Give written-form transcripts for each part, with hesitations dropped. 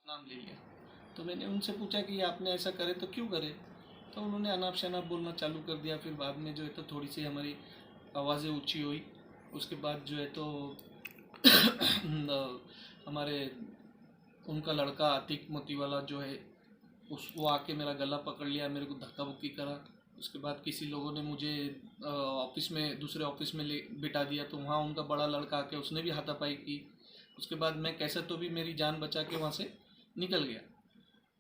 नाम ले लिया। तो मैंने उनसे पूछा कि आपने ऐसा करे तो क्यों करे? तो उन्होंने अनाप शनाप बोलना चालू कर दिया। फिर बाद में जो है तो थोड़ी सी हमारी आवाज़ें ऊंची हुई। उसके बाद जो है तो हमारे उनका लड़का आतिक मोतीवाला जो है उस वो आके मेरा गला पकड़ लिया, मेरे को धक्का मुक्की करा। उसके बाद किसी लोगों ने मुझे ऑफिस में, दूसरे ऑफिस में ले बिठा दिया। तो वहाँ उनका बड़ा लड़का आके उसने भी हाथापाई की। उसके बाद मैं कैसे तो भी मेरी जान बचा के वहाँ से निकल गया।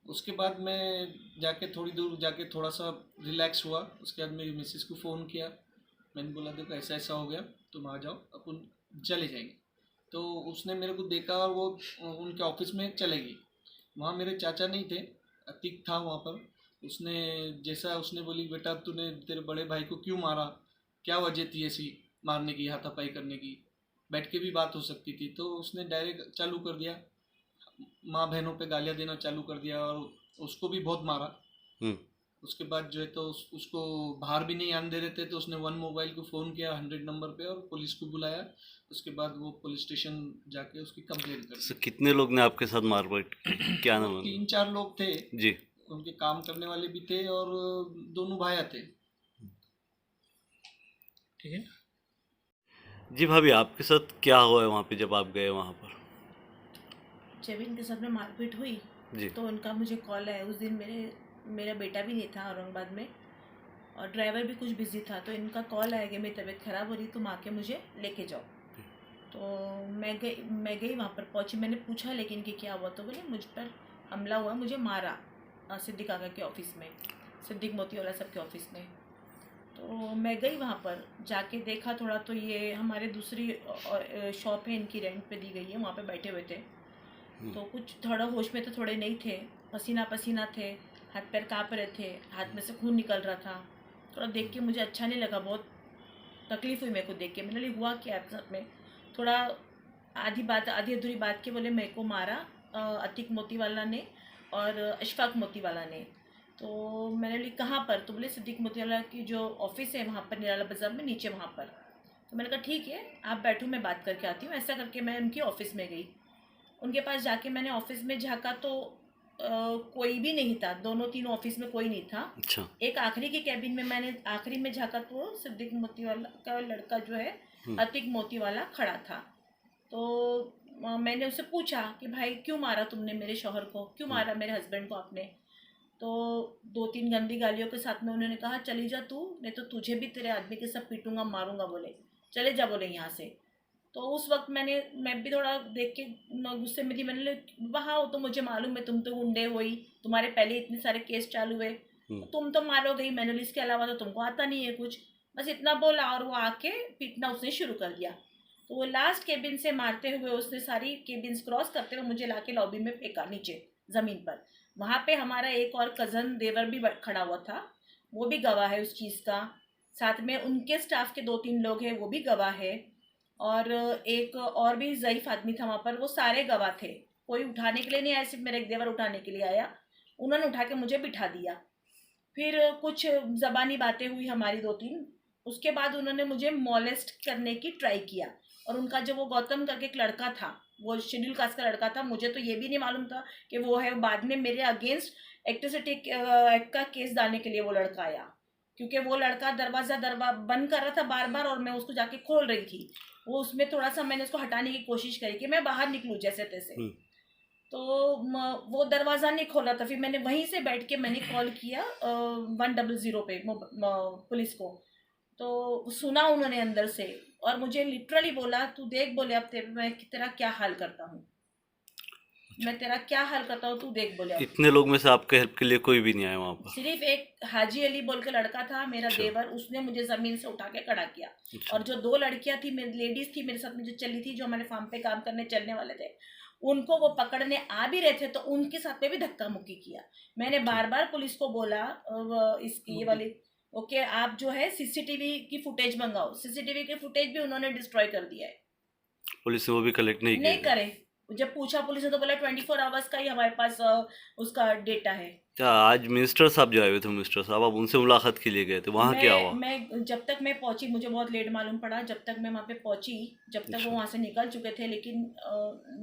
उसके बाद मैं जाके थोड़ी दूर जाके थोड़ा सा रिलैक्स हुआ। उसके बाद मेरी मिसेस को फ़ोन किया। मैंने बोला देखो ऐसा ऐसा हो गया, तुम आ जाओ, अपन चले जाएंगे। तो उसने मेरे को देखा और वो उनके ऑफिस में चले गई। वहाँ मेरे चाचा नहीं थे, अतीक था वहाँ पर। उसने जैसा उसने बोली बेटा तूने तेरे बड़े भाई को क्यों मारा, क्या वजह थी ऐसी मारने की, हाथापाई करने की, बैठ के भी बात हो सकती थी। तो उसने डायरेक्ट चालू कर दिया, माँ बहनों पे गालियाँ देना चालू कर दिया और उसको भी बहुत मारा। हम्म। उसके बाद जो है तो उसको बाहर भी नहीं आने दे रहे थे। तो उसने 1 मोबाइल को फ़ोन किया 100 नंबर पे और पुलिस को बुलाया। उसके बाद वो पुलिस स्टेशन जाके उसकी कंप्लेंट कर सर दी। कितने लोग ने आपके साथ मारपीट की, क्या वो नाम है उनका? 3-4 लोग थे। जी। उनके काम करने वाले भी थे और दोनों भाया थे। ठीक है। जी भाभी, आपके साथ क्या हुआ है वहाँ पे जब आप गए वहाँ पर? जब इनके साथ में मारपीट हुई जी। तो उनका मुझे कॉल आया। उस दिन मेरा बेटा भी नहीं था औरंगाबाद में और ड्राइवर भी कुछ बिजी था। तो इनका कॉल आया कि मेरी तबीयत ख़राब हो रही, तुम आके मुझे लेके जाओ। तो मैं गई वहाँ पर पहुँची। मैंने पूछा लेकिन कि क्या हुआ, तो बोले मुझ पर हमला हुआ, मुझे मारा सिद्दीक काका के ऑफिस में, सिद्दीक मोतीवाला साहब के ऑफिस में। तो मैं गई वहाँ पर, जाके देखा थोड़ा। तो ये हमारे दूसरी शॉप है इनकी, रेंट पे दी गई है, वहाँ पे बैठे हुए थे। तो कुछ थोड़ा होश में तो थोड़े नहीं थे, पसीना पसीना थे, हाथ पैर काँप रहे थे, हाथ में से खून निकल रहा था। थोड़ा देख के मुझे अच्छा नहीं लगा, बहुत तकलीफ़ हुई मेरे को देख के। मैंने बोली हुआ क्या आपके साथ में? थोड़ा आधी अधूरी बात के बोले मेरे को मारा अतीक मोतीवाला ने और अशफाक मोतीवाला ने। तो मैंने बोली कहाँ पर? तो बोले सिद्दीक मोतीवाला की जो ऑफिस है वहाँ पर, निराला बाज़ार में नीचे वहाँ पर। तो मैंने कहा ठीक है आप बैठो, मैं बात करके आती हूँ। ऐसा करके मैं उनकी ऑफ़िस में गई। उनके पास जाके मैंने ऑफिस में झाँका तो कोई भी नहीं था। दोनों तीनों ऑफिस में कोई नहीं था। अच्छा। एक आखिरी की कैबिन में मैंने आखिरी में झाँका तो सिद्दीक मोतीवाला का लड़का जो है अतीक मोतीवाला खड़ा था। तो मैंने उससे पूछा कि भाई क्यों मारा तुमने मेरे शौहर को, क्यों मारा मेरे हस्बैंड को आपने? तो 2-3 गंदी गालियों के साथ में उन्होंने कहा चली जा तू, नहीं तो तुझे भी तेरे आदमी के सब पीटूंगा मारूंगा, बोले चले जा बोले यहाँ से। तो उस वक्त मैं भी थोड़ा देख के गुस्से में थी। मैंने बोले हाँ वो तो मुझे मालूम है, तुम तो गुंडे हो ही, तुम्हारे पहले इतने सारे केस चालू हुए, तो तुम तो मारोगे ही। मैंने बोली इसके अलावा तो तुमको आता नहीं है कुछ, बस इतना बोला। और वो आके पीटना उसने शुरू कर दिया। तो वो लास्ट केबिन से मारते हुए उसने सारी केबिन्स क्रॉस करते हुए मुझे लाके लॉबी में फेंका नीचे ज़मीन पर। वहाँ पे हमारा एक और कज़न देवर भी खड़ा हुआ था, वो भी गवाह है उस चीज़ का। साथ में उनके स्टाफ के 2-3 लोग हैं, वो भी गवाह है। और एक और भी ज़ईफ़ आदमी था वहाँ पर, वो सारे गवाह थे। कोई उठाने के लिए नहीं आया, सिर्फ मेरा एक देवर उठाने के लिए आया। उन्होंने उठा के मुझे बिठा दिया। फिर कुछ ज़बानी बातें हुई हमारी 2-3। उसके बाद उन्होंने मुझे मॉलेस्ट करने की ट्राई किया। और उनका जो वो गौतम करके एक लड़का था, वो शेड्यूल कास्ट का लड़का था, मुझे तो ये भी नहीं मालूम था कि वो है। बाद में मेरे अगेंस्ट एट्रोसिटी एक्ट का केस डालने के लिए वो लड़का आया, क्योंकि वो लड़का दरवाज़ा बंद कर रहा था बार बार और मैं उसको जाके खोल रही थी। वो उसमें थोड़ा सा मैंने उसको हटाने की कोशिश करी कि मैं बाहर निकलूँ जैसे तैसे। तो वो दरवाज़ा नहीं खोला था। फिर मैंने वहीं से बैठ के मैंने कॉल किया 100 पे पुलिस को। तो सुना उन्होंने अंदर से और मुझे लिटरली बोला तू देख, बोले अब मैं तेरा क्या हाल करता हूँ, मैं तेरा क्या हाल करता हूँ, तू देख बोले अब। इतने लोग में से आपके हेल्प के लिए कोई भी नहीं आया वहाँ पर? सिर्फ एक हाजी अली बोल के लड़का था मेरा अच्छा। देवर, उसने मुझे ज़मीन से उठा के खड़ा किया। अच्छा। और जो 2 लड़कियां थी, मेरी लेडीज़ थी मेरे साथ में जो चली थी, जो हमारे फार्म पे काम करने चलने वाले थे, उनको वो पकड़ने आ भी रहे थे तो उनके साथ में भी धक्का मुक्की किया। मैंने बार बार पुलिस को बोला इसकी ये वाली ओके आप जो है सीसीटीवी की फुटेज मंगाओ। सीसीटीवी की फुटेज भी उन्होंने डिस्ट्रॉय कर दिया है। पुलिस ने वो भी कलेक्ट नहीं किए नहीं थे? करे। जब पूछा पुलिस ने तो बोला 24 आवर्स का ही हमारे पास उसका डेटा है। क्या आज मिनिस्टर साहब जो आए हुए थे, मिनिस्टर साहब, आप उनसे मुलाकात के लिए गए थे, वहाँ क्या हुआ? मैं जब तक मैं पहुंची, मुझे बहुत लेट मालूम पड़ा। जब तक मैं वहाँ पे पहुंची, जब तक वो अच्छा। वहाँ से निकल चुके थे, लेकिन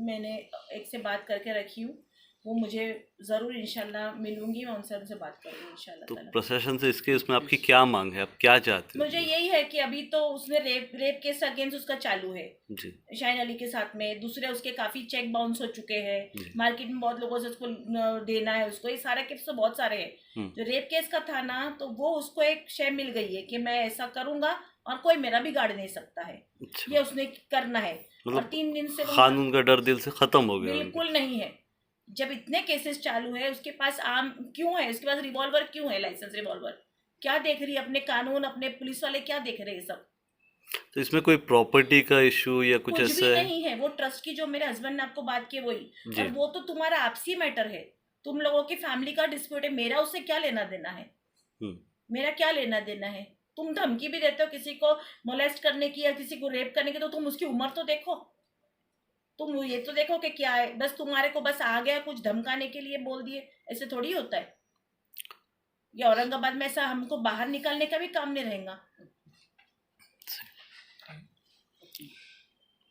मैंने एक से बात करके रखी हूँ। वो मुझे ज़रूर इंशाल्लाह मिलूंगी, मैं उनसे बात करूंगी इंशाल्लाह तो ताला। प्रशासन से इसके उसमें आपकी क्या मांग है, आप क्या चाहते हो? मुझे यही है कि अभी तो उसने रेप केस अगेंस्ट उसका चालू है जी शाहीन अली के साथ में, दूसरे उसके काफी चेक बाउंस हो चुके हैं, जी। मार्केट में बहुत लोगों से उसको देना है, उसको ये सारे केस तो बहुत सारे हैं। जो रेप केस का था ना, तो वो उसको एक शय मिल गई है कि मैं ऐसा करूंगा और कोई मेरा भी गाड़ नहीं सकता है, अच्छा, ये उसने करना है। और मतलब 3 दिन से वो कानून का डर दिल से खत्म हो गया उनका। बिल्कुल नहीं है। जब इतने केसेस चालू है, उसके पास आम क्यों है, उसके पास रिवॉल्वर क्यों है, लाइसेंस रिवॉल्वर, क्या देख रही है अपने कानून, अपने पुलिस वाले क्या देख रहे हैं सब? तो इसमें कोई प्रॉपर्टी का इशू या कुछ कुछ ऐसा भी है? नहीं है। वो ट्रस्ट की जो मेरे हस्बैंड ने आपको बात की वही, जी और वो तो तुम्हारा आपसी मैटर है, तुम लोगों की फैमिली का डिस्प्यूट है, मेरा उससे क्या लेना देना है? हम्म, मेरा क्या लेना देना है? तुम धमकी भी देते हो किसी को मोलेस्ट करने की या किसी को रेप करने की, तो तुम उसकी उम्र तो देखो, तुम ये तो देखो कि क्या है। बस तुम्हारे को बस आ गया कुछ धमकाने के लिए बोल दिए, ऐसे थोड़ी होता है। ये औरंगाबाद में ऐसा हमको बाहर निकालने का भी काम नहीं रहेगा।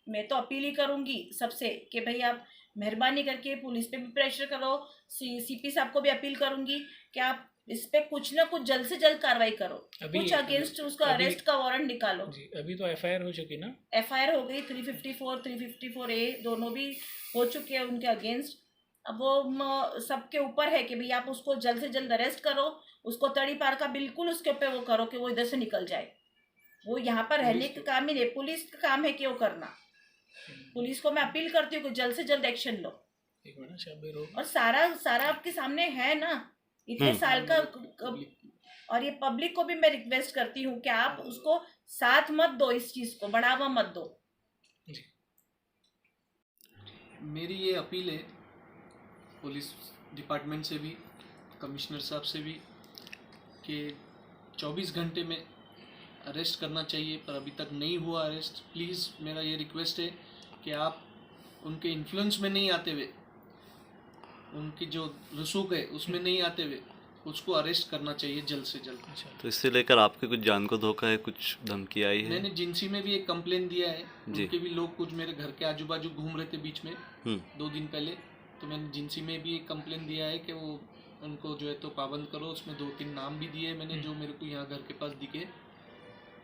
मैं तो अपील ही करूंगी सबसे कि भाई आप मेहरबानी करके पुलिस पे भी प्रेशर करो, सीपी साहब को भी अपील करूंगी कि आप इस पे कुछ ना कुछ जल्द से जल्द कार्रवाई करो, कुछ अगेंस्ट उसका अरेस्ट का वारंट निकालो। जी, अभी तो एफआईआर हो चुकी ना? एफआईआर हो गई 354 354A दोनों भी हो चुके हैं उनके अगेंस्ट। अब वो सबके ऊपर है कि भाई आप उसको जल्द से जल्द अरेस्ट करो, उसको तड़ी पार का बिल्कुल उसके ऊपर वो करो कि वो इधर से निकल जाए। वो यहाँ पर रहने का काम ही नहीं, पुलिस का काम है कि वो करना। पुलिस को मैं अपील करती हूँ कि जल्द से जल्द एक्शन लो। एक मिनट शाबिर हो। और सारा आपके सामने है ना, इतने साल का। और ये पब्लिक को भी मैं रिक्वेस्ट करती हूँ कि आप उसको साथ मत दो, इस चीज को बढ़ावा मत दो। मेरी ये अपील है पुलिस डिपार्टमेंट से भी, कमिश्नर साहब से भी, कि 24 घंटे में अरेस्ट करना चाहिए, पर अभी तक नहीं हुआ अरेस्ट। प्लीज़ मेरा ये रिक्वेस्ट है कि आप उनके इन्फ्लुएंस में नहीं आते हुए, उनकी जो रसूख है उसमें नहीं आते हुए उसको अरेस्ट करना चाहिए जल्द से जल्द। अच्छा, तो इससे लेकर आपके कुछ जान को धोखा है, कुछ धमकी आई है? मैंने जिंसी में भी एक कंप्लेन दिया है, जी। उनके भी लोग कुछ मेरे घर के आजू बाजू घूम रहे थे बीच में 2 दिन पहले, तो मैंने जिंसी में भी एक कंप्लेन दिया है कि वो उनको जो है तो पाबंद करो। उसमें 2-3 नाम भी दिए मैंने जो मेरे को यहाँ घर के पास दिखे,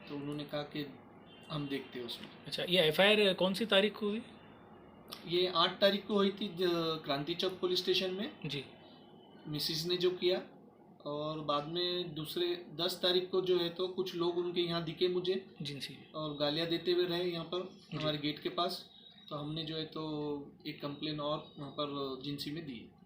तो उन्होंने कहा कि हम देखते हैं उसमें। अच्छा, ये एफआईआर कौन सी तारीख को हुई? ये 8 तारीख को हुई थी क्रांति चौक पुलिस स्टेशन में, जी, मिसिस ने जो किया। और बाद में दूसरे 10 तारीख को जो है तो कुछ लोग उनके यहाँ दिखे मुझे जिनसी। और गालियाँ देते हुए रहे यहाँ पर हमारे गेट के पास, तो हमने जो है तो एक कंप्लेन और वहाँ पर जिंसी में दी है।